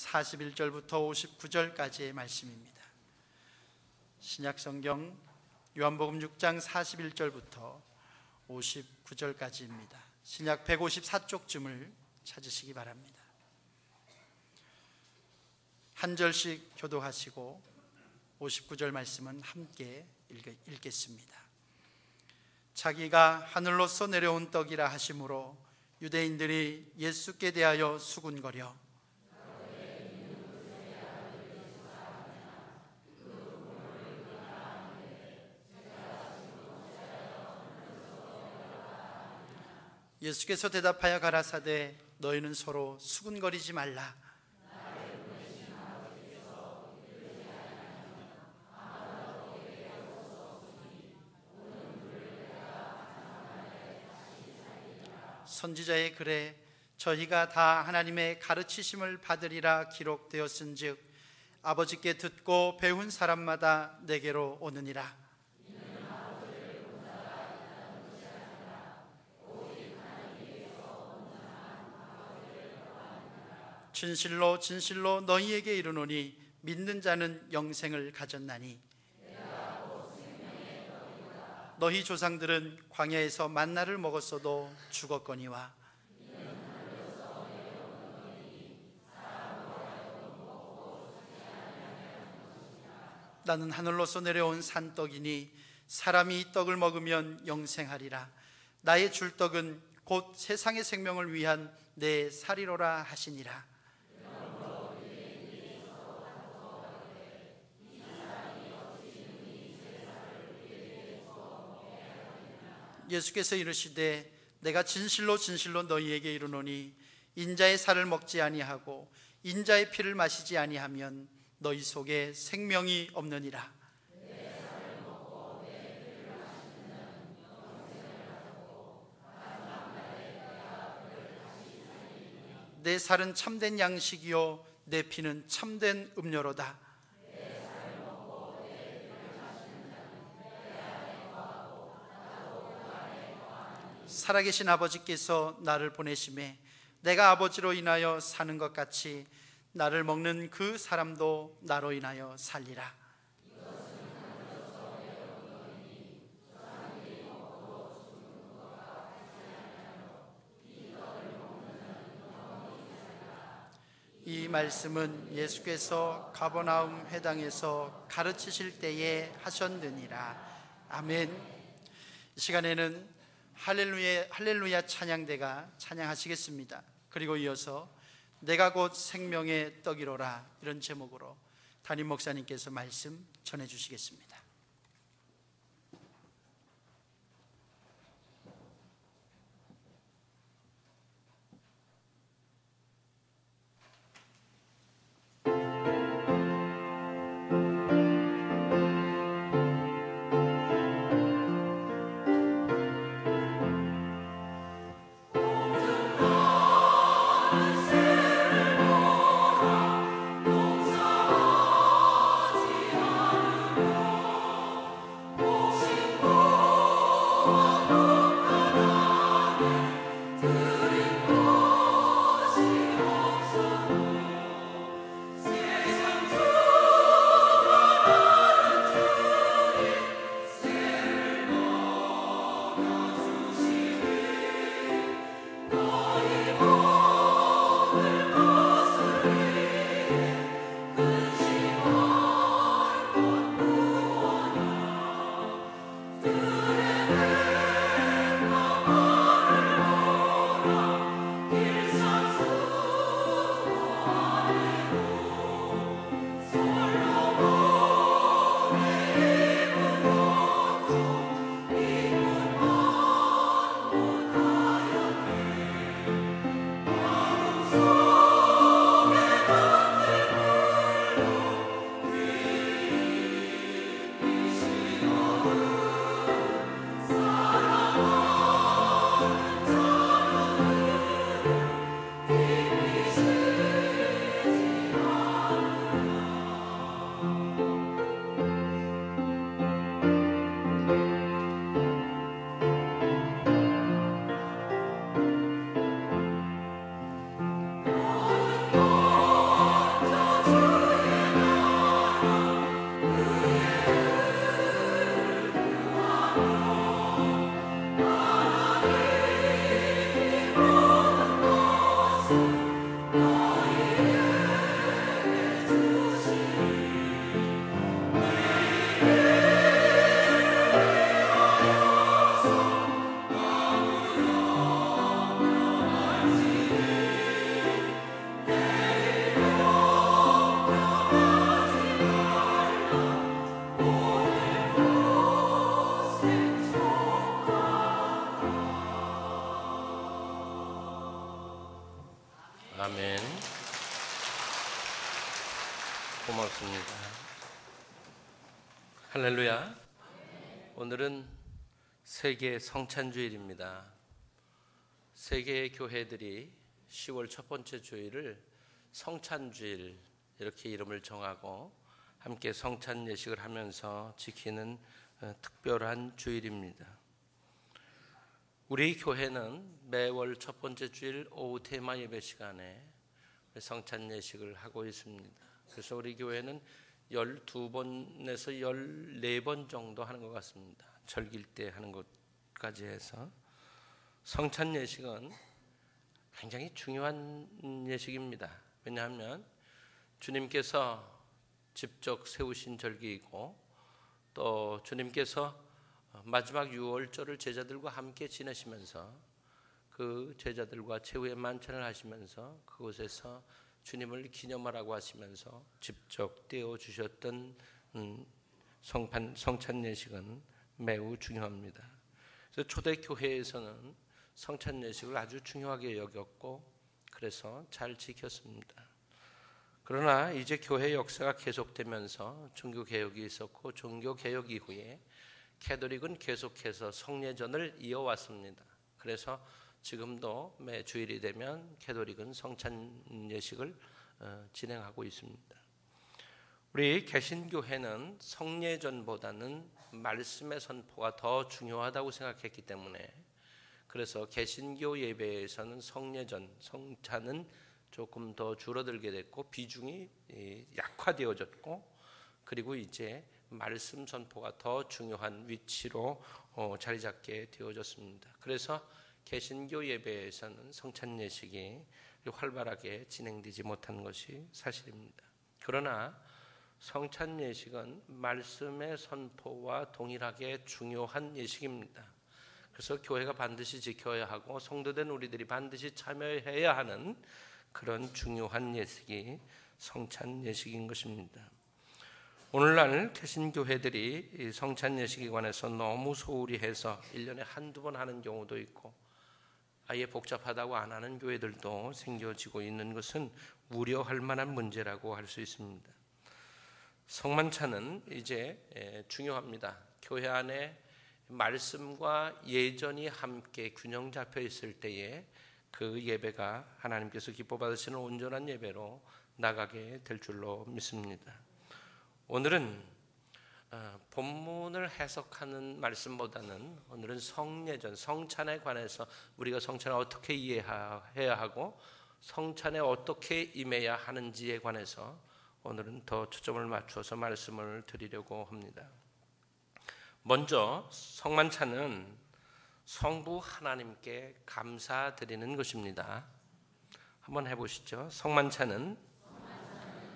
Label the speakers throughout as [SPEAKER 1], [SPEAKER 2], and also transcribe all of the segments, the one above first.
[SPEAKER 1] 41절부터 59절까지의 말씀입니다. 신약성경 요한복음 6장 41절부터 59절까지입니다. 신약 154쪽쯤을 찾으시기 바랍니다. 한 절씩 교독하시고 59절 말씀은 함께 읽겠습니다. 자기가 하늘로서 내려온 떡이라 하심으로 유대인들이 예수께 대하여 수군거려 예수께서 대답하여 가라사대 너희는 서로 수군거리지 말라. 선지자의 글에 저희가 다 하나님의 가르치심을 받으리라 기록되었은즉 아버지께 듣고 배운 사람마다 내게로 오느니라. 진실로 진실로 너희에게 이르노니 믿는 자는 영생을 가졌나니 너희 조상들은 광야에서 만나를 먹었어도 죽었거니와 나는 하늘로서 내려온 산떡이니 사람이 이 떡을 먹으면 영생하리라. 나의 줄 떡은 곧 세상의 생명을 위한 내 살이로라 하시니라. 예수께서 이르시되 내가 진실로 진실로 너희에게 이르노니 인자의 살을 먹지 아니하고 인자의 피를 마시지 아니하면 너희 속에 생명이 없느니라. 내 살은 참된 양식이요 내 피는 참된 음료로다. 살아계신 아버지께서 나를 보내심에 내가 아버지로 인하여 사는 것 같이 나를 먹는 그 사람도 나로 인하여 살리라. 이 말씀은 예수께서 가버나움 회당에서 가르치실 때에 하셨느니라. 아멘. 이 시간에는 할렐루야 찬양대가 찬양하시겠습니다. 그리고 이어서 내가 곧 생명의 떡이로라 이런 제목으로 담임 목사님께서 말씀 전해주시겠습니다.
[SPEAKER 2] 고맙습니다. 할렐루야. 오늘은 세계 성찬주일입니다. 세계의 교회들이 10월 첫 번째 주일을 성찬주일 이렇게 이름을 정하고 함께 성찬 예식을 하면서 지키는 특별한 주일입니다. 우리 교회는 매월 첫 번째 주일 오후 테마 예배 시간에 성찬 예식을 하고 있습니다. 그래서 우리 교회는 12번에서 14번 정도 하는 것 같습니다. 절길 때 하는 것까지 해서. 성찬 예식은 굉장히 중요한 예식입니다. 왜냐하면 주님께서 직접 세우신 절기이고 또 주님께서 마지막 유월절을 제자들과 함께 지내시면서 그 제자들과 최후의 만찬을 하시면서 그곳에서 주님을 기념하라고 하시면서 직접 떼어주셨던 성찬 예식은 매우 중요합니다. 그래서 초대교회에서는 성찬 예식을 아주 중요하게 여겼고 그래서 잘 지켰습니다. 그러나 이제 교회 역사가 계속되면서 종교개혁이 있었고 종교개혁 이후에 캐톨릭은 계속해서 성례전을 이어왔습니다. 그래서 지금도 매 주일이 되면 캐톨릭은 성찬 예식을 진행하고 있습니다. 우리 개신교회는 성례전보다는 말씀의 선포가 더 중요하다고 생각했기 때문에 그래서 개신교 예배에서는 성례전, 성찬은 조금 더 줄어들게 됐고 비중이 약화되어졌고 그리고 이제 말씀 선포가 더 중요한 위치로 자리 잡게 되어졌습니다. 그래서 개신교 예배에서는 성찬 예식이 활발하게 진행되지 못한 것이 사실입니다. 그러나 성찬 예식은 말씀의 선포와 동일하게 중요한 예식입니다. 그래서 교회가 반드시 지켜야 하고 성도된 우리들이 반드시 참여해야 하는 그런 중요한 예식이 성찬 예식인 것입니다. 오늘날 개신교회들이 이 성찬 예식에 관해서 너무 소홀히 해서 1년에 한두 번 하는 경우도 있고 아예 복잡하다고 안 하는 교회들도 생겨지고 있는 것은 우려할 만한 문제라고 할 수 있습니다. 성만찬은 이제 중요합니다. 교회 안에 말씀과 예전이 함께 균형 잡혀 있을 때에 그 예배가 하나님께서 기뻐 받으시는 온전한 예배로 나가게 될 줄로 믿습니다. 오늘은 본문을 해석하는 말씀보다는 오늘은 성례전, 성찬에 관해서 우리가 성찬을 어떻게 이해해야 하고 성찬에 어떻게 임해야 하는지에 관해서 오늘은 더 초점을 맞춰서 말씀을 드리려고 합니다. 먼저 성만찬은 성부 하나님께 감사드리는 것입니다. 한번 해보시죠. 성만찬은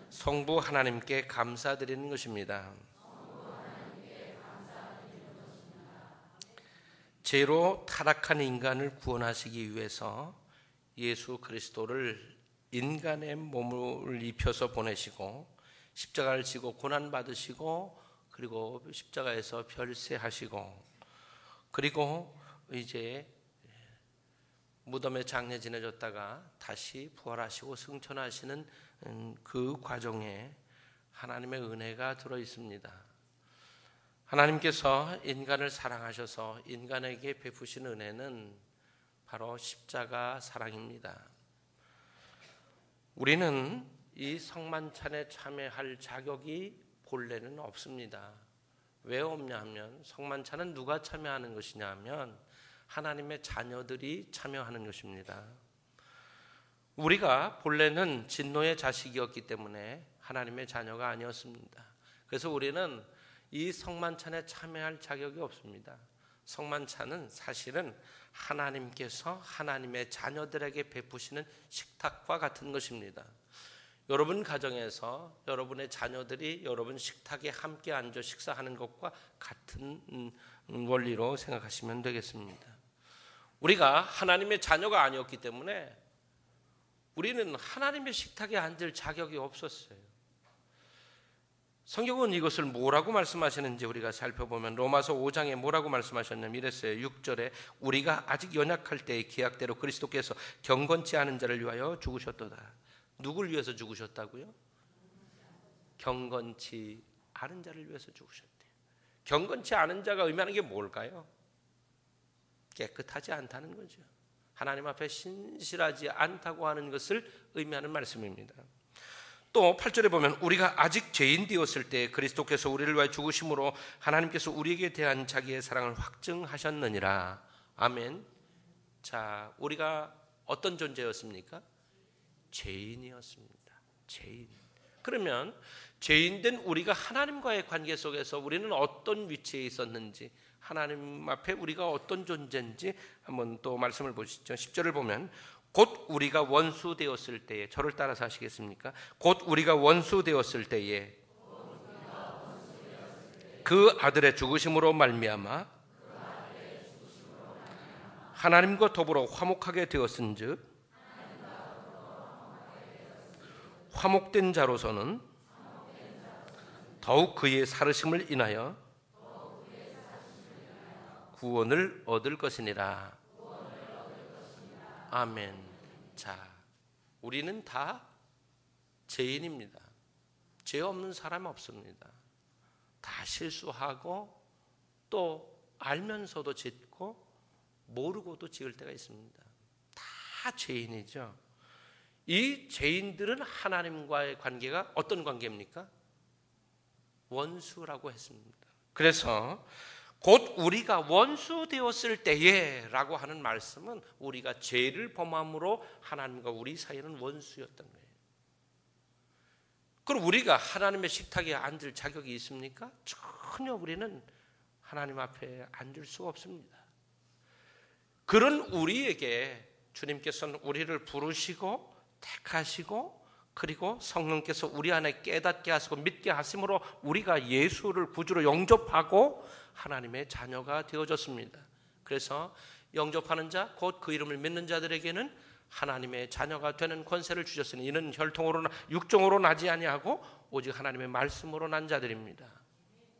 [SPEAKER 2] 성부 하나님께 감사드리는 것입니다. 죄로 타락한 인간을 구원하시기 위해서 예수 그리스도를 인간의 몸을 입혀서 보내시고 십자가를 지고 고난받으시고 그리고 십자가에서 별세하시고 그리고 이제 무덤에 장례 지내졌다가 다시 부활하시고 승천하시는 그 과정에 하나님의 은혜가 들어 있습니다. 하나님께서 인간을 사랑하셔서 인간에게 베푸신 은혜는 바로 십자가 사랑입니다. 우리는 이 성만찬에 참여할 자격이 본래는 없습니다. 왜 없냐 하면 성만찬은 누가 참여하는 것이냐 하면 하나님의 자녀들이 참여하는 것입니다. 우리가 본래는 진노의 자식이었기 때문에 하나님의 자녀가 아니었습니다. 그래서 우리는 이 성만찬에 참여할 자격이 없습니다. 성만찬은 사실은 하나님께서 하나님의 자녀들에게 베푸시는 식탁과 같은 것입니다. 여러분 가정에서 여러분의 자녀들이 여러분 식탁에 함께 앉아 식사하는 것과 같은 원리로 생각하시면 되겠습니다. 우리가 하나님의 자녀가 아니었기 때문에 우리는 하나님의 식탁에 앉을 자격이 없었어요. 성경은 이것을 뭐라고 말씀하시는지 우리가 살펴보면 로마서 5장에 뭐라고 말씀하셨냐면 이랬어요. 6절에 우리가 아직 연약할 때의 기약대로 그리스도께서 경건치 않은 자를 위하여 죽으셨도다. 누굴 위해서 죽으셨다고요? 경건치 않은 자를 위해서 죽으셨대요. 경건치 않은 자가 의미하는 게 뭘까요? 깨끗하지 않다는 거죠. 하나님 앞에 신실하지 않다고 하는 것을 의미하는 말씀입니다. 또 8절에 보면 우리가 아직 죄인 되었을 때 그리스도께서 우리를 위하여 죽으심으로 하나님께서 우리에게 대한 자기의 사랑을 확증하셨느니라. 아멘. 자, 우리가 어떤 존재였습니까? 죄인이었습니다. 죄인. 그러면 죄인된 우리가 하나님과의 관계 속에서 우리는 어떤 위치에 있었는지, 하나님 앞에 우리가 어떤 존재인지 한번 또 말씀을 보시죠. 10절을 보면 곧 우리가 원수 되었을 때에, 저를 따라서 하시겠습니까? 곧 우리가 원수 되었을 때에 그 아들의 죽으심으로 말미암아 하나님과 더불어 화목하게 되었은즉 화목된 자로서는 더욱 그의 살으심을 인하여 구원을 얻을 것이니라. 아멘. 자, 우리는 다 죄인입니다. 죄 없는 사람 없습니다. 다 실수하고 또 알면서도 짓고 모르고도 지을 때가 있습니다. 다 죄인이죠. 이 죄인들은 하나님과의 관계가 어떤 관계입니까? 원수라고 했습니다. 그래서 곧 우리가 원수 되었을 때에 라고 하는 말씀은 우리가 죄를 범함으로 하나님과 우리 사이는 원수였던 거예요. 그럼 우리가 하나님의 식탁에 앉을 자격이 있습니까? 전혀 우리는 하나님 앞에 앉을 수가 없습니다. 그런 우리에게 주님께서는 우리를 부르시고 택하시고 그리고 성령께서 우리 안에 깨닫게 하시고 믿게 하심으로 우리가 예수를 구주로 영접하고 하나님의 자녀가 되어졌습니다. 그래서 영접하는 자, 곧 그 이름을 믿는 자들에게는 하나님의 자녀가 되는 권세를 주셨으니 이는 혈통으로 육종으로 나지 아니하고 오직 하나님의 말씀으로 난 자들입니다.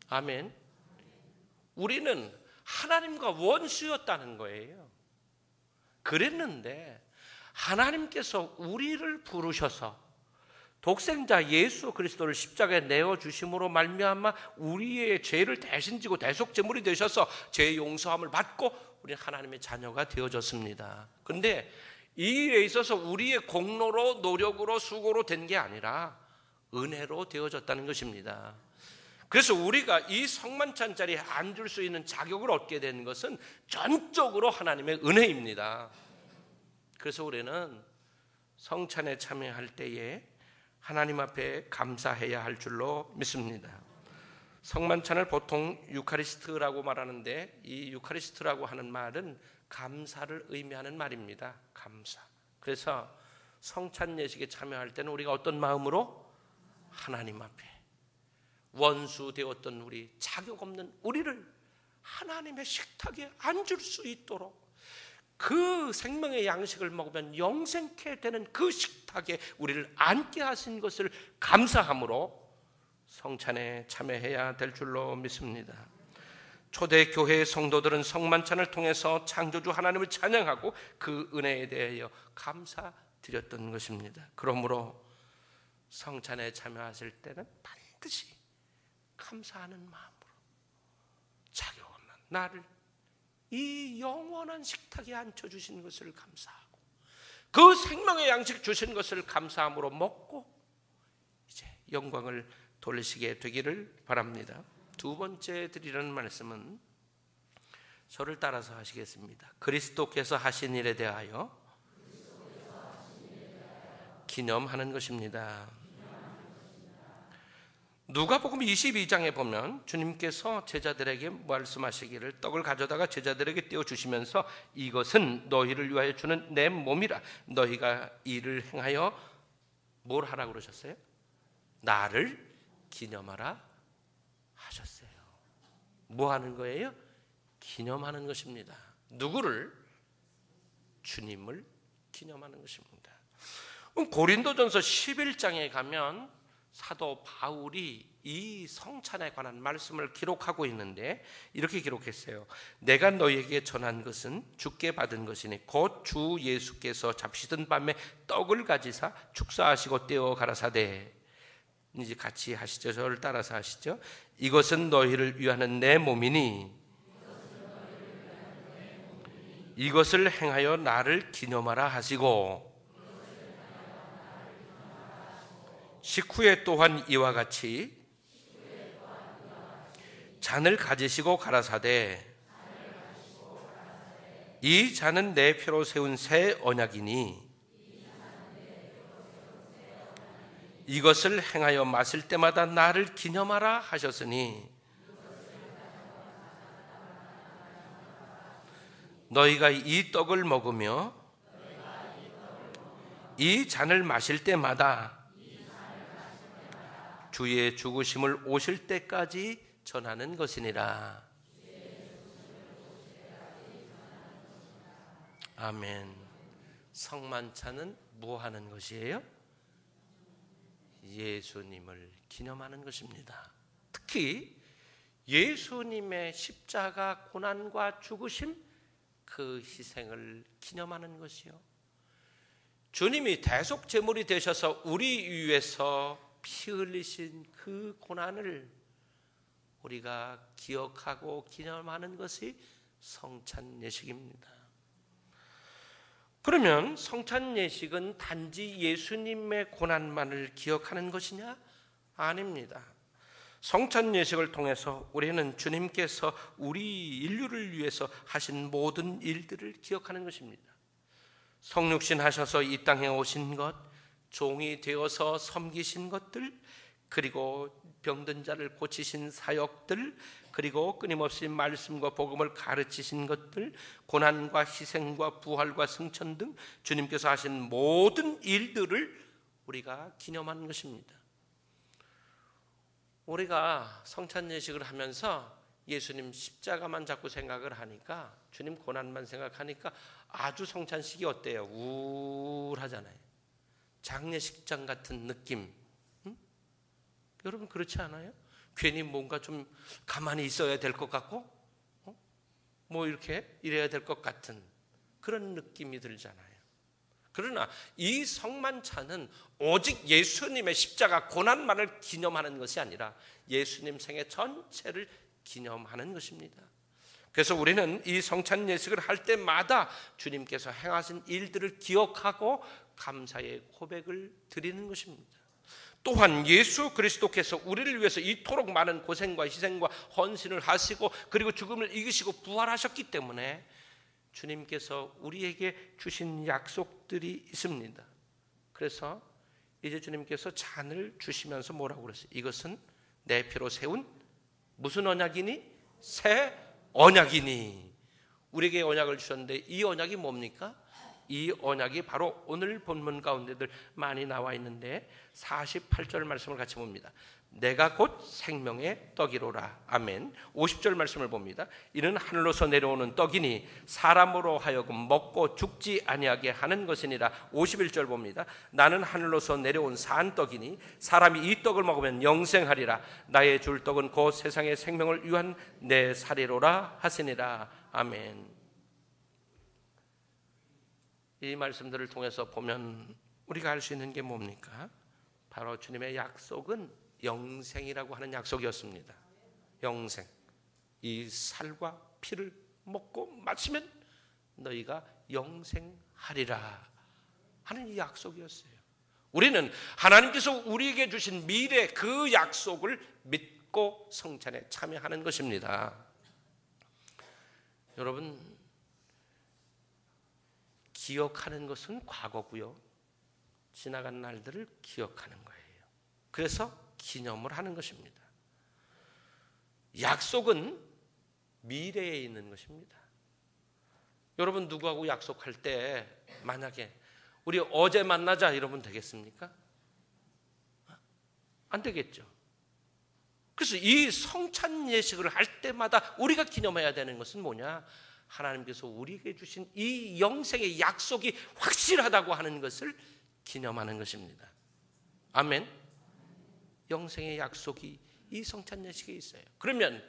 [SPEAKER 2] 아멘. 우리는 하나님과 원수였다는 거예요. 그랬는데 하나님께서 우리를 부르셔서 독생자 예수 그리스도를 십자가에 내어주심으로 말미암아 우리의 죄를 대신 지고 대속제물이 되셔서 죄의 용서함을 받고 우리는 하나님의 자녀가 되어졌습니다. 그런데 이 일에 있어서 우리의 공로로 노력으로 수고로 된 게 아니라 은혜로 되어졌다는 것입니다. 그래서 우리가 이 성만찬 자리에 앉을 수 있는 자격을 얻게 된 것은 전적으로 하나님의 은혜입니다. 그래서 우리는 성찬에 참여할 때에 하나님 앞에 감사해야 할 줄로 믿습니다. 성만찬을 보통 유카리스트라고 말하는데 이 유카리스트라고 하는 말은 감사를 의미하는 말입니다. 감사. 그래서 성찬 예식에 참여할 때는 우리가 어떤 마음으로 하나님 앞에 원수 되었던 우리, 자격 없는 우리를 하나님의 식탁에 앉을 수 있도록 그 생명의 양식을 먹으면 영생케 되는 그 식탁에 우리를 앉게 하신 것을 감사함으로 성찬에 참여해야 될 줄로 믿습니다. 초대 교회의 성도들은 성만찬을 통해서 창조주 하나님을 찬양하고 그 은혜에 대하여 감사드렸던 것입니다. 그러므로 성찬에 참여하실 때는 반드시 감사하는 마음으로 자격 없는 나를 이 영원한 식탁에 앉혀주신 것을 감사하고 그 생명의 양식 주신 것을 감사함으로 먹고 이제 영광을 돌리시게 되기를 바랍니다. 두 번째 드리는 말씀은 저를 따라서 하시겠습니다. 그리스도께서 하신 일에 대하여 기념하는 것입니다. 누가복음 22장에 보면 주님께서 제자들에게 말씀하시기를 떡을 가져다가 제자들에게 떼어주시면서 이것은 너희를 위하여 주는 내 몸이라 너희가 이를 행하여 뭘 하라고 그러셨어요? 나를 기념하라 하셨어요. 뭐 하는 거예요? 기념하는 것입니다. 누구를? 주님을 기념하는 것입니다. 고린도전서 11장에 가면 사도 바울이 이 성찬에 관한 말씀을 기록하고 있는데 이렇게 기록했어요. 내가 너희에게 전한 것은 주께 받은 것이니 곧 주 예수께서 잡시던 밤에 떡을 가지사 축사하시고 떼어 가라사대 이제 같이 하시죠. 저를 따라서 하시죠. 이것은 너희를 위하는 내 몸이니 이것을 행하여 나를 기념하라 하시고, 식후에 또한 이와 같이 잔을 가지시고 가라사대 이 잔은 내 피로 세운 새 언약이니 이것을 행하여 마실 때마다 나를 기념하라 하셨으니, 너희가 이 떡을 먹으며 이 잔을 마실 때마다 주의 죽으심을 오실 때까지 전하는 것이니라. 아멘. 성만찬은 뭐 하는 것이에요? 예수님을 기념하는 것입니다. 특히 예수님의 십자가 고난과 죽으심, 그 희생을 기념하는 것이요. 주님이 대속 제물이 되셔서 우리 위해서 피 흘리신 그 고난을 우리가 기억하고 기념하는 것이 성찬 예식입니다. 그러면 성찬 예식은 단지 예수님의 고난만을 기억하는 것이냐? 아닙니다. 성찬 예식을 통해서 우리는 주님께서 우리 인류를 위해서 하신 모든 일들을 기억하는 것입니다. 성육신 하셔서 이 땅에 오신 것, 종이 되어서 섬기신 것들, 그리고 병든 자를 고치신 사역들, 그리고 끊임없이 말씀과 복음을 가르치신 것들, 고난과 희생과 부활과 승천 등 주님께서 하신 모든 일들을 우리가 기념하는 것입니다. 우리가 성찬 예식을 하면서 예수님 십자가만 자꾸 생각을 하니까, 주님 고난만 생각하니까 아주 성찬식이 어때요? 우울하잖아요. 장례식장 같은 느낌. 여러분 그렇지 않아요? 괜히 뭔가 좀 가만히 있어야 될 것 같고, 뭐 이렇게 이래야 될 것 같은 그런 느낌이 들잖아요. 그러나 이 성만찬은 오직 예수님의 십자가 고난만을 기념하는 것이 아니라 예수님 생애 전체를 기념하는 것입니다. 그래서 우리는 이 성찬 예식을 할 때마다 주님께서 행하신 일들을 기억하고 감사의 고백을 드리는 것입니다. 또한 예수 그리스도께서 우리를 위해서 이토록 많은 고생과 희생과 헌신을 하시고, 그리고 죽음을 이기시고 부활하셨기 때문에 주님께서 우리에게 주신 약속들이 있습니다. 그래서 이제 주님께서 잔을 주시면서 뭐라고 그랬어요? 이것은 내 피로 세운 무슨 언약이니? 새 언약이니. 우리에게 언약을 주셨는데 이 언약이 뭡니까? 이 언약이 바로 오늘 본문 가운데들 많이 나와 있는데 48절 말씀을 같이 봅니다. 내가 곧 생명의 떡이로라. 아멘. 50절 말씀을 봅니다. 이는 하늘로서 내려오는 떡이니 사람으로 하여금 먹고 죽지 아니하게 하는 것이니라. 51절 봅니다. 나는 하늘로서 내려온 산 떡이니 사람이 이 떡을 먹으면 영생하리라. 나의 줄 떡은 곧 세상의 생명을 위한 내 살이로라 하시니라. 아멘. 이 말씀들을 통해서 보면 우리가 알 수 있는 게 뭡니까? 바로 주님의 약속은 영생이라고 하는 약속이었습니다. 영생. 이 살과 피를 먹고 마시면 너희가 영생하리라 하는 이 약속이었어요. 우리는 하나님께서 우리에게 주신 미래 그 약속을 믿고 성찬에 참여하는 것입니다. 여러분, 기억하는 것은 과거고요. 지나간 날들을 기억하는 거예요. 그래서 기념을 하는 것입니다. 약속은 미래에 있는 것입니다. 여러분 누구하고 약속할 때 만약에 우리 어제 만나자 이러면 되겠습니까? 안 되겠죠. 그래서 이 성찬 예식을 할 때마다 우리가 기념해야 되는 것은 뭐냐? 하나님께서 우리에게 주신 이 영생의 약속이 확실하다고 하는 것을 기념하는 것입니다. 아멘. 영생의 약속이 이 성찬 예식에 있어요. 그러면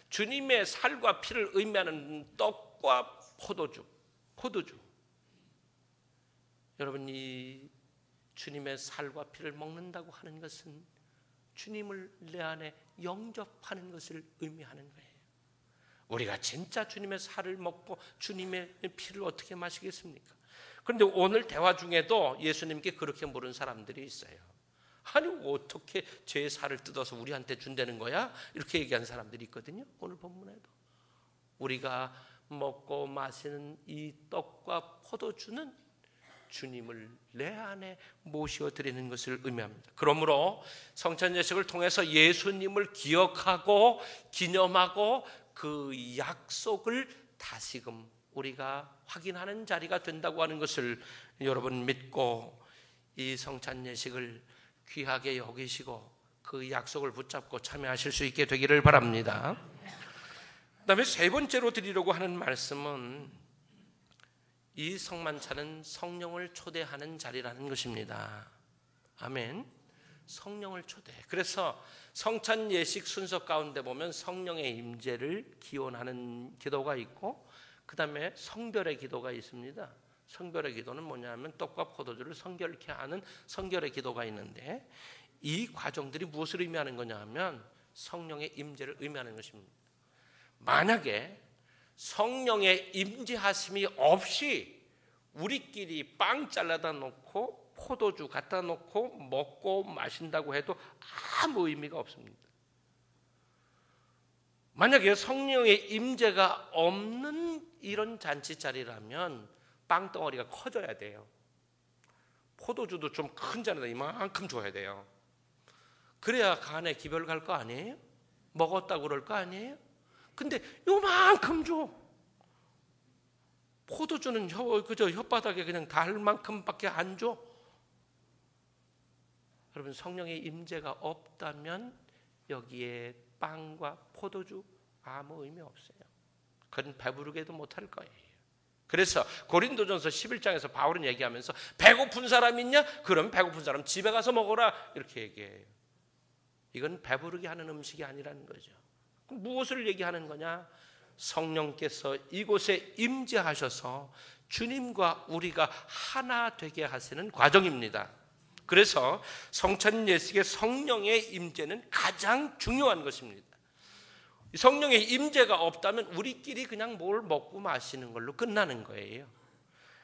[SPEAKER 2] 주님의 살과 피를 의미하는 떡과 포도주. 여러분, 이 주님의 살과 피를 먹는다고 하는 것은 주님을 내 안에 영접하는 것을 의미하는 거예요. 우리가 진짜 주님의 살을 먹고 주님의 피를 어떻게 마시겠습니까? 그런데 오늘 대화 중에도 예수님께 그렇게 물은 사람들이 있어요. 아니 어떻게 제 살을 뜯어서 우리한테 준다는 거야? 이렇게 얘기한 사람들이 있거든요. 오늘 본문에도 우리가 먹고 마시는 이 떡과 포도주는 주님을 내 안에 모셔드리는 것을 의미합니다. 그러므로 성찬 예식을 통해서 예수님을 기억하고 기념하고 그 약속을 다시금 우리가 확인하는 자리가 된다고 하는 것을 여러분 믿고 이 성찬 예식을 귀하게 여기시고 그 약속을 붙잡고 참여하실 수 있게 되기를 바랍니다. 그다음에 세 번째로 드리려고 하는 말씀은 이 성만찬은 성령을 초대하는 자리라는 것입니다. 아멘. 성령을 초대. 그래서 성찬 예식 순서 가운데 보면 성령의 임재를 기원하는 기도가 있고 그다음에 성별의 기도가 있습니다. 성별의 기도는 뭐냐면 떡과 포도주를 성결케 하는 성결의 기도가 있는데 이 과정들이 무엇을 의미하는 거냐 하면 성령의 임재를 의미하는 것입니다. 만약에 성령의 임재하심이 없이 우리끼리 빵 잘라다 놓고 포도주 갖다 놓고 먹고 마신다고 해도 아무 의미가 없습니다. 만약에 성령의 임재가 없는 이런 잔치 자리라면 빵덩어리가 커져야 돼요. 포도주도 좀 큰 잔에다 이만큼 줘야 돼요. 그래야 간에 기별 갈 거 아니에요? 먹었다고 그럴 거 아니에요? 근데 요만큼 줘. 포도주는 그저 혓바닥에 그냥 닿을 만큼밖에 안 줘. 여러분 성령의 임재가 없다면 여기에 빵과 포도주 아무 의미 없어요. 그건 배부르게도 못할 거예요. 그래서 고린도전서 11장에서 바울은 얘기하면서 배고픈 사람 있냐? 그럼 배고픈 사람 집에 가서 먹어라 이렇게 얘기해요. 이건 배부르게 하는 음식이 아니라는 거죠. 그럼 무엇을 얘기하는 거냐? 성령께서 이곳에 임재하셔서 주님과 우리가 하나 되게 하시는 과정입니다. 그래서 성찬 예식의 성령의 임재는 가장 중요한 것입니다. 성령의 임재가 없다면 우리끼리 그냥 뭘 먹고 마시는 걸로 끝나는 거예요.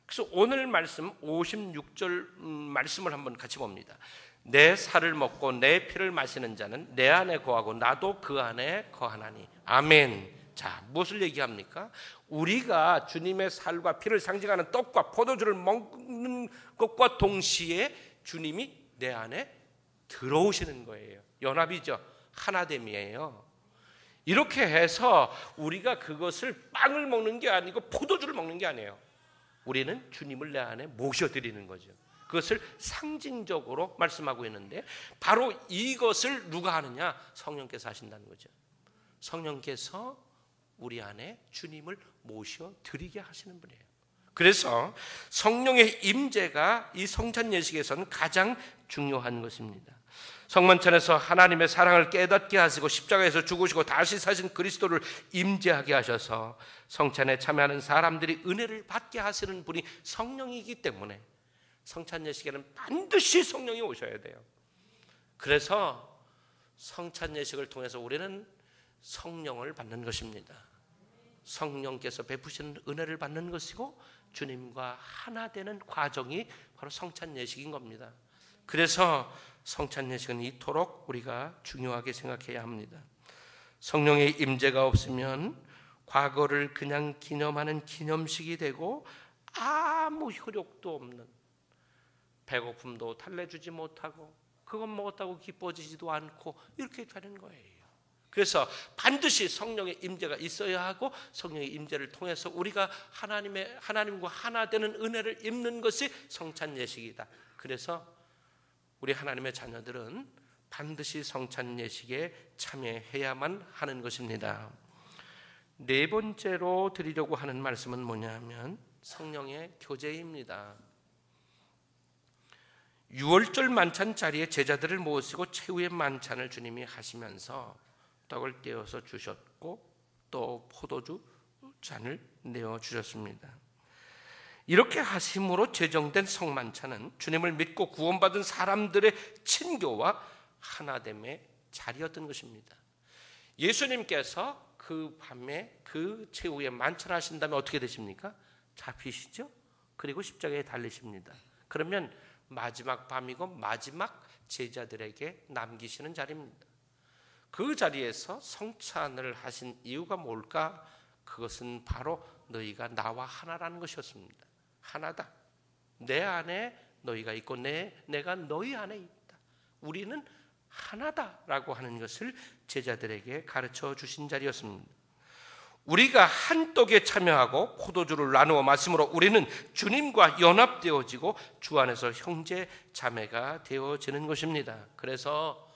[SPEAKER 2] 그래서 오늘 말씀 56절 말씀을 한번 같이 봅니다. 내 살을 먹고 내 피를 마시는 자는 내 안에 거하고 나도 그 안에 거하나니. 아멘. 자, 무엇을 얘기합니까? 우리가 주님의 살과 피를 상징하는 떡과 포도주를 먹는 것과 동시에 주님이 내 안에 들어오시는 거예요. 연합이죠. 하나됨이에요. 이렇게 해서 우리가 그것을 빵을 먹는 게 아니고 포도주를 먹는 게 아니에요. 우리는 주님을 내 안에 모셔드리는 거죠. 그것을 상징적으로 말씀하고 있는데 바로 이것을 누가 하느냐? 성령께서 하신다는 거죠. 성령께서 우리 안에 주님을 모셔드리게 하시는 분이에요. 그래서 성령의 임재가 이 성찬 예식에서는 가장 중요한 것입니다. 성만찬에서 하나님의 사랑을 깨닫게 하시고 십자가에서 죽으시고 다시 사신 그리스도를 임재하게 하셔서 성찬에 참여하는 사람들이 은혜를 받게 하시는 분이 성령이기 때문에 성찬 예식에는 반드시 성령이 오셔야 돼요. 그래서 성찬 예식을 통해서 우리는 성령을 받는 것입니다. 성령께서 베푸시는 은혜를 받는 것이고 주님과 하나 되는 과정이 바로 성찬 예식인 겁니다. 그래서 성찬 예식은 이토록 우리가 중요하게 생각해야 합니다. 성령의 임재가 없으면 과거를 그냥 기념하는 기념식이 되고 아무 효력도 없는, 배고픔도 달래주지 못하고 그것 먹었다고 기뻐지지도 않고 이렇게 되는 거예요. 그래서 반드시 성령의 임재가 있어야 하고 성령의 임재를 통해서 우리가 하나님과 하나 되는 은혜를 입는 것이 성찬 예식이다. 그래서 우리 하나님의 자녀들은 반드시 성찬 예식에 참여해야만 하는 것입니다. 네 번째로 드리려고 하는 말씀은 뭐냐면 성령의 교제입니다. 유월절 만찬 자리에 제자들을 모시고 최후의 만찬을 주님이 하시면서 떡을 떼어서 주셨고 또 포도주 잔을 내어 주셨습니다. 이렇게 하심으로 제정된 성만찬은 주님을 믿고 구원받은 사람들의 친교와 하나됨의 자리였던 것입니다. 예수님께서 그 밤에 그 최후에 만찬하신 다음에 어떻게 되십니까? 잡히시죠? 그리고 십자가에 달리십니다. 그러면 마지막 밤이고 마지막 제자들에게 남기시는 자리입니다. 그 자리에서 성찬을 하신 이유가 뭘까? 그것은 바로 너희가 나와 하나라는 것이었습니다. 하나다. 내 안에 너희가 있고 내가 너희 안에 있다. 우리는 하나다라고 하는 것을 제자들에게 가르쳐 주신 자리였습니다. 우리가 한 떡에 참여하고 포도주를 나누어 마심으로 우리는 주님과 연합되어지고 주 안에서 형제 자매가 되어지는 것입니다. 그래서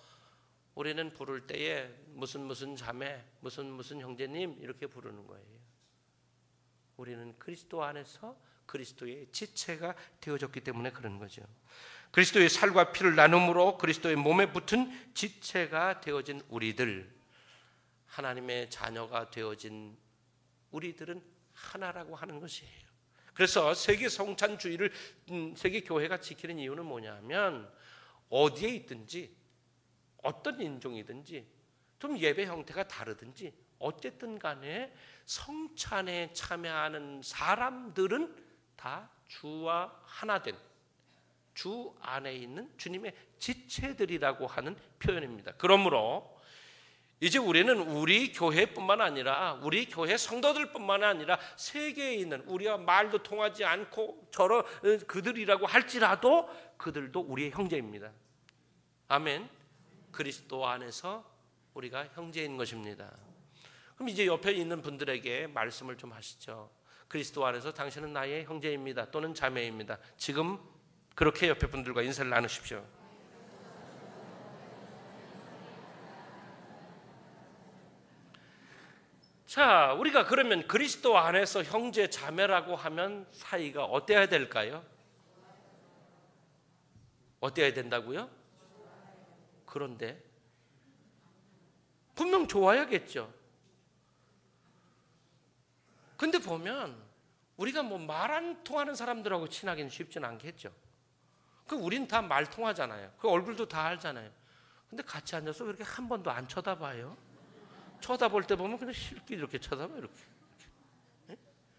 [SPEAKER 2] 우리는 부를 때에 무슨 자매, 무슨 형제님 이렇게 부르는 거예요. 우리는 그리스도 안에서 그리스도의 지체가 되어졌기 때문에 그런 거죠. 그리스도의 살과 피를 나눔으로 그리스도의 몸에 붙은 지체가 되어진 우리들, 하나님의 자녀가 되어진 우리들은 하나라고 하는 것이에요. 그래서 세계 성찬주의를 세계 교회가 지키는 이유는 뭐냐면 어디에 있든지 어떤 인종이든지 좀 예배 형태가 다르든지 어쨌든 간에 성찬에 참여하는 사람들은 다 주와 하나된 주 안에 있는 주님의 지체들이라고 하는 표현입니다. 그러므로 이제 우리는 우리 교회뿐만 아니라 우리 교회 성도들뿐만 아니라 세계에 있는 우리와 말도 통하지 않고 저런 그들이라고 할지라도 그들도 우리의 형제입니다. 아멘. 그리스도 안에서 우리가 형제인 것입니다. 그럼 이제 옆에 있는 분들에게 말씀을 좀 하시죠. 그리스도 안에서 당신은 나의 형제입니다. 또는 자매입니다. 지금 그렇게 옆에 분들과 인사를 나누십시오. 자, 우리가 그러면 그리스도 안에서 형제 자매라고 하면 사이가 어때야 될까요? 어때야 된다고요? 그런데 분명 좋아야겠죠. 근데 보면 우리가 뭐 말 안 통하는 사람들하고 친하기는 쉽지는 않겠죠. 우린 다 말 통하잖아요. 그 얼굴도 다 알잖아요. 근데 같이 앉아서 왜 이렇게 한 번도 안 쳐다봐요? 쳐다볼 때 보면 그냥 실기 이렇게 쳐다봐요. 이렇게.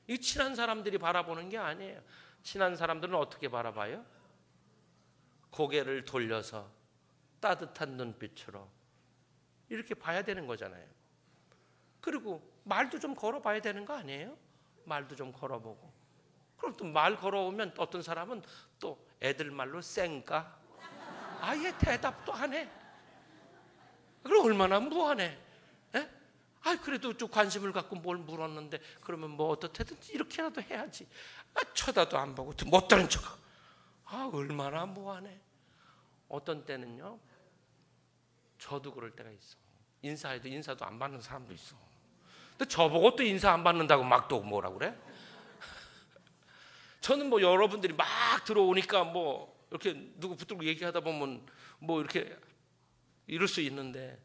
[SPEAKER 2] 이 친한 사람들이 바라보는 게 아니에요. 친한 사람들은 어떻게 바라봐요? 고개를 돌려서 따뜻한 눈빛으로 이렇게 봐야 되는 거잖아요. 그리고 말도 좀 걸어봐야 되는 거 아니에요? 말도 좀 걸어보고. 그럼 또 말 걸어오면 어떤 사람은 또 애들 말로 쌩까? 아예 대답도 안 해. 그럼 얼마나 무안해. 그래도 좀 관심을 갖고 뭘 물었는데 그러면 뭐 어떻게든지 이렇게라도 해야지. 쳐다도 안 보고 못 들은 척. 얼마나 무안해. 어떤 때는요. 저도 그럴 때가 있어. 인사해도 인사도 안 받는 사람도 있어. 근데 저보고 또 인사 안 받는다고 막 또 뭐라 그래? 저는 뭐 여러분들이 막 들어오니까 뭐 이렇게 누구 붙들고 얘기하다 보면 뭐 이렇게 이럴 수 있는데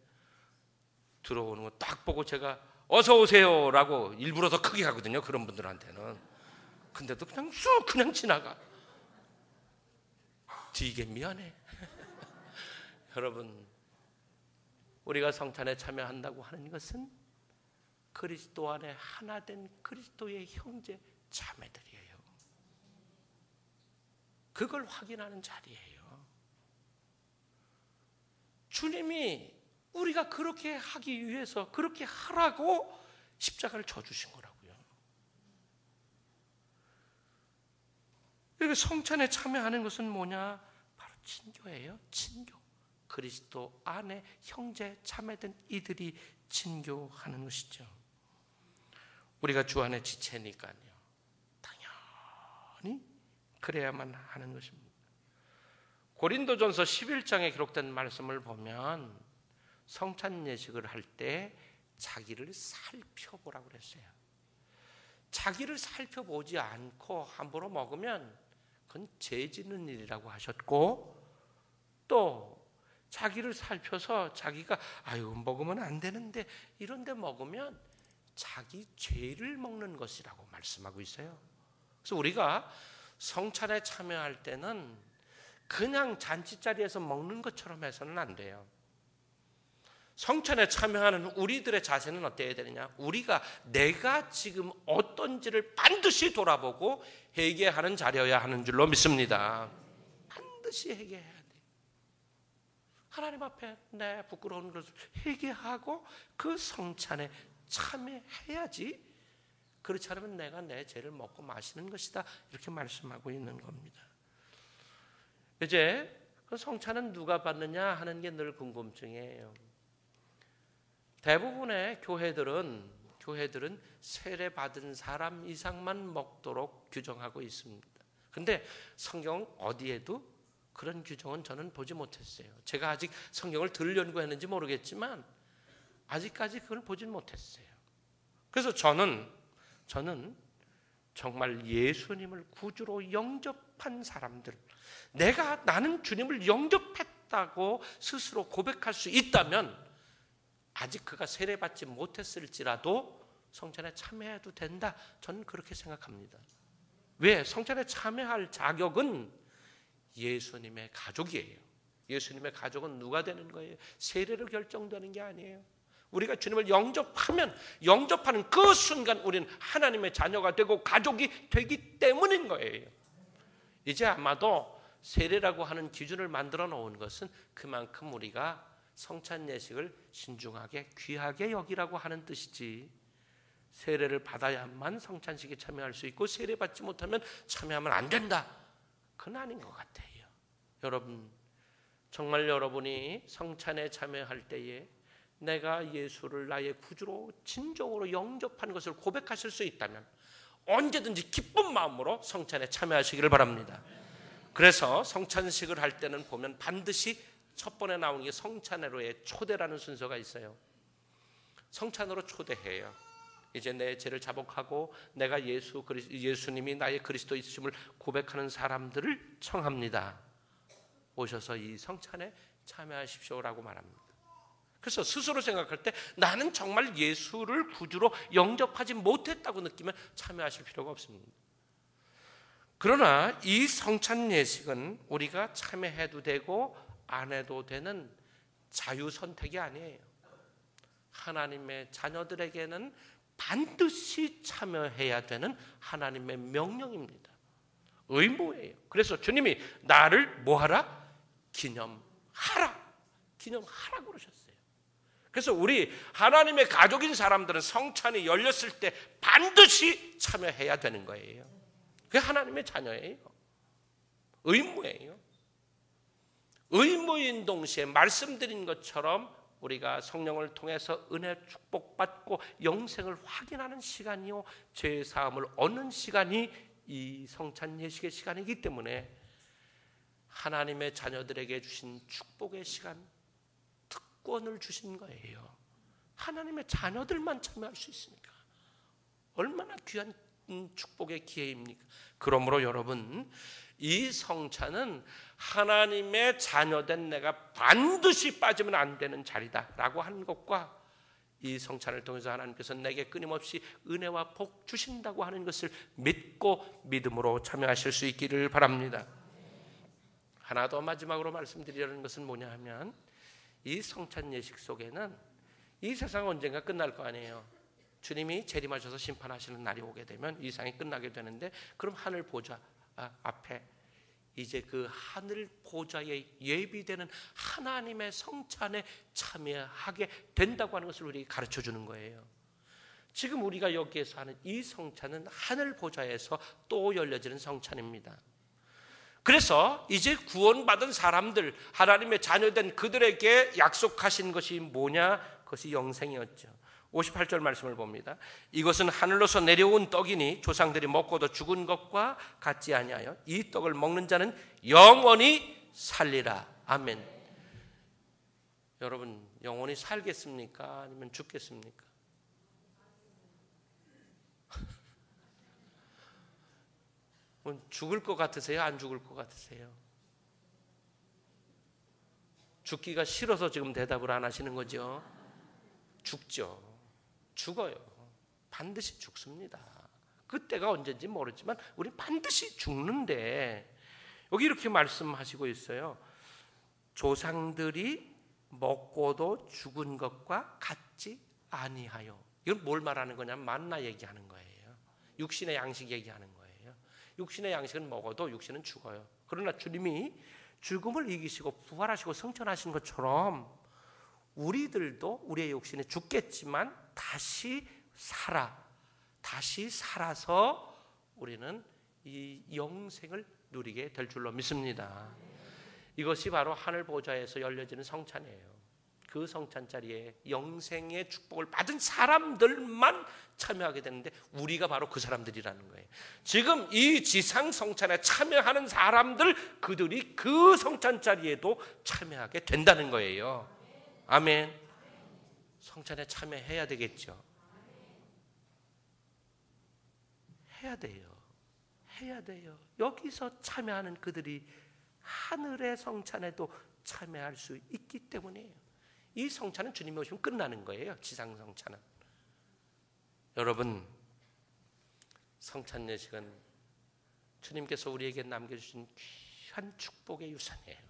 [SPEAKER 2] 들어오는 거 딱 보고 제가 어서 오세요라고 일부러 더 크게 하거든요. 그런 분들한테는. 근데도 그냥 지나가. 되게 미안해. 여러분, 우리가 성찬에 참여한다고 하는 것은 그리스도 안에 하나된 그리스도의 형제 자매들이에요. 그걸 확인하는 자리예요. 주님이 우리가 그렇게 하기 위해서 그렇게 하라고 십자가를 져주신 거라고요. 여기 성찬에 참여하는 것은 뭐냐? 바로 친교예요. 친교. 그리스도 안에 형제 자매된 이들이 친교하는 것이죠. 우리가 주 안에 지체니까요. 당연히 그래야만 하는 것입니다. 고린도전서 11장에 기록된 말씀을 보면 성찬 예식을 할 때 자기를 살펴보라고 그랬어요. 자기를 살펴보지 않고 함부로 먹으면 그건 죄 짓는 일이라고 하셨고, 또 자기를 살펴서 자기가 먹으면 안 되는데 이런 데 먹으면 자기 죄를 먹는 것이라고 말씀하고 있어요. 그래서 우리가 성찬에 참여할 때는 그냥 잔치자리에서 먹는 것처럼 해서는 안 돼요. 성찬에 참여하는 우리들의 자세는 어때야 되느냐? 우리가 내가 지금 어떤지를 반드시 돌아보고 회개하는 자리여야 하는 줄로 믿습니다. 반드시 회개해야 돼. 하나님 앞에 내 부끄러운 것을 회개하고 그 성찬에 참여해야지. 그렇지 않으면 내가 내 죄를 먹고 마시는 것이다. 이렇게 말씀하고 있는 겁니다. 이제 그 성찬은 누가 받느냐 하는 게 늘 궁금증이에요. 대부분의 교회들은 세례 받은 사람 이상만 먹도록 규정하고 있습니다. 근데 성경 어디에도 그런 규정은 저는 보지 못했어요. 제가 아직 성경을 덜 연구했는지 모르겠지만 아직까지 그걸 보진 못했어요. 그래서 저는 정말 예수님을 구주로 영접한 사람들, 나는 주님을 영접했다고 스스로 고백할 수 있다면 아직 그가 세례받지 못했을지라도 성찬에 참여해도 된다. 저는 그렇게 생각합니다. 왜? 성찬에 참여할 자격은 예수님의 가족이에요. 예수님의 가족은 누가 되는 거예요? 세례로 결정되는 게 아니에요. 우리가 주님을 영접하는 그 순간 우리는 하나님의 자녀가 되고 가족이 되기 때문인 거예요. 이제 아마도 세례라고 하는 기준을 만들어 놓은 것은 그만큼 우리가 성찬 예식을 신중하게 귀하게 여기라고 하는 뜻이지, 세례를 받아야만 성찬식에 참여할 수 있고 세례 받지 못하면 참여하면 안 된다, 그건 아닌 것 같아요. 여러분, 정말 여러분이 성찬에 참여할 때에 내가 예수를 나의 구주로 진정으로 영접한 것을 고백하실 수 있다면 언제든지 기쁜 마음으로 성찬에 참여하시기를 바랍니다. 그래서 성찬식을 할 때는 보면 반드시 첫 번에 나오는 게 성찬으로의 초대라는 순서가 있어요. 성찬으로 초대해요. 이제 내 죄를 자복하고 내가 예수님이 나의 그리스도 있으심을 고백하는 사람들을 청합니다. 오셔서 이 성찬에 참여하십시오라고 말합니다. 그래서 스스로 생각할 때 나는 정말 예수를 구주로 영접하지 못했다고 느끼면 참여하실 필요가 없습니다. 그러나 이 성찬 예식은 우리가 참여해도 되고 안 해도 되는 자유 선택이 아니에요. 하나님의 자녀들에게는 반드시 참여해야 되는 하나님의 명령입니다. 의무예요. 그래서 주님이 나를 뭐하라? 기념하라고 그러셨어요. 그래서 우리 하나님의 가족인 사람들은 성찬이 열렸을 때 반드시 참여해야 되는 거예요. 그게 하나님의 자녀예요. 의무예요. 의무인 동시에 말씀드린 것처럼 우리가 성령을 통해서 은혜 축복받고 영생을 확인하는 시간이요, 죄 사함을 얻는 시간이 이 성찬 예식의 시간이기 때문에 하나님의 자녀들에게 주신 축복의 시간, 특권을 주신 거예요. 하나님의 자녀들만 참여할 수 있으니까 얼마나 귀한 축복의 기회입니까? 그러므로 여러분, 이 성찬은 하나님의 자녀된 내가 반드시 빠지면 안 되는 자리다라고 하는 것과 이 성찬을 통해서 하나님께서 내게 끊임없이 은혜와 복 주신다고 하는 것을 믿고 믿음으로 참여하실 수 있기를 바랍니다. 하나 더 마지막으로 말씀드리려는 것은 뭐냐 하면, 이 성찬 예식 속에는 이 세상은 언젠가 끝날 거 아니에요. 주님이 재림하셔서 심판하시는 날이 오게 되면 이 세상이 끝나게 되는데, 그럼 하늘 보좌 앞에 이제 그 하늘 보좌에 예비되는 하나님의 성찬에 참여하게 된다고 하는 것을 우리에게 가르쳐 주는 거예요. 지금 우리가 여기에서 하는 이 성찬은 하늘 보좌에서 또 열려지는 성찬입니다. 그래서 이제 구원받은 사람들, 하나님의 자녀된 그들에게 약속하신 것이 뭐냐? 그것이 영생이었죠. 58절 말씀을 봅니다. 이것은 하늘로서 내려온 떡이니 조상들이 먹고도 죽은 것과 같지 아니하여 이 떡을 먹는 자는 영원히 살리라. 아멘. 여러분, 영원히 살겠습니까? 아니면 죽겠습니까? 죽을 것 같으세요? 안 죽을 것 같으세요? 죽기가 싫어서 지금 대답을 안 하시는 거죠? 죽죠. 죽어요. 반드시 죽습니다. 그때가 언제인지 모르지만 우리 반드시 죽는데, 여기 이렇게 말씀하시고 있어요. 조상들이 먹고도 죽은 것과 같지 아니하여. 이건 뭘 말하는 거냐면 만나 얘기하는 거예요. 육신의 양식 얘기하는 거예요. 육신의 양식은 먹어도 육신은 죽어요. 그러나 주님이 죽음을 이기시고 부활하시고 승천하신 것처럼 우리들도 우리의 육신이 죽겠지만 다시 살아서 우리는 이 영생을 누리게 될 줄로 믿습니다. 이것이 바로 하늘 보좌에서 열려지는 성찬이에요. 그 성찬 자리에 영생의 축복을 받은 사람들만 참여하게 되는데 우리가 바로 그 사람들이라는 거예요. 지금 이 지상 성찬에 참여하는 사람들, 그들이 그 성찬 자리에도 참여하게 된다는 거예요. 아멘. 성찬에 참여해야 되겠죠. 해야 돼요. 여기서 참여하는 그들이 하늘의 성찬에도 참여할 수 있기 때문이에요. 이 성찬은 주님이 오시면 끝나는 거예요. 지상 성찬은. 여러분, 성찬 예식은 주님께서 우리에게 남겨주신 귀한 축복의 유산이에요.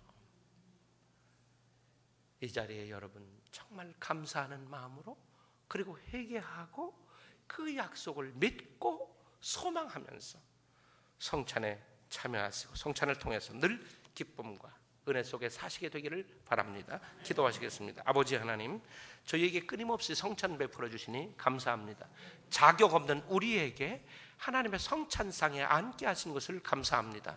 [SPEAKER 2] 이 자리에 여러분 정말 감사하는 마음으로, 그리고 회개하고 그 약속을 믿고 소망하면서 성찬에 참여하시고 성찬을 통해서 늘 기쁨과 은혜 속에 사시게 되기를 바랍니다. 기도하시겠습니다. 아버지 하나님, 저희에게 끊임없이 성찬 베풀어 주시니 감사합니다. 자격 없는 우리에게 하나님의 성찬상에 앉게 하신 것을 감사합니다.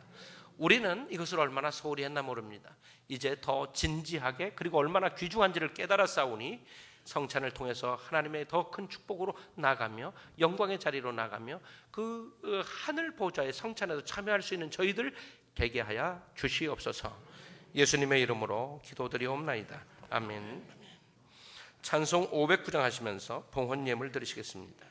[SPEAKER 2] 우리는 이것을 얼마나 소홀히 했나 모릅니다. 이제 더 진지하게, 그리고 얼마나 귀중한지를 깨달아 싸우니 성찬을 통해서 하나님의 더 큰 축복으로 나가며 영광의 자리로 나가며 그 하늘 보좌의 성찬에도 참여할 수 있는 저희들 되게 하여 주시옵소서. 예수님의 이름으로 기도드리옵나이다. 아멘. 찬송 509장 하시면서 봉헌 예물 드리시겠습니다.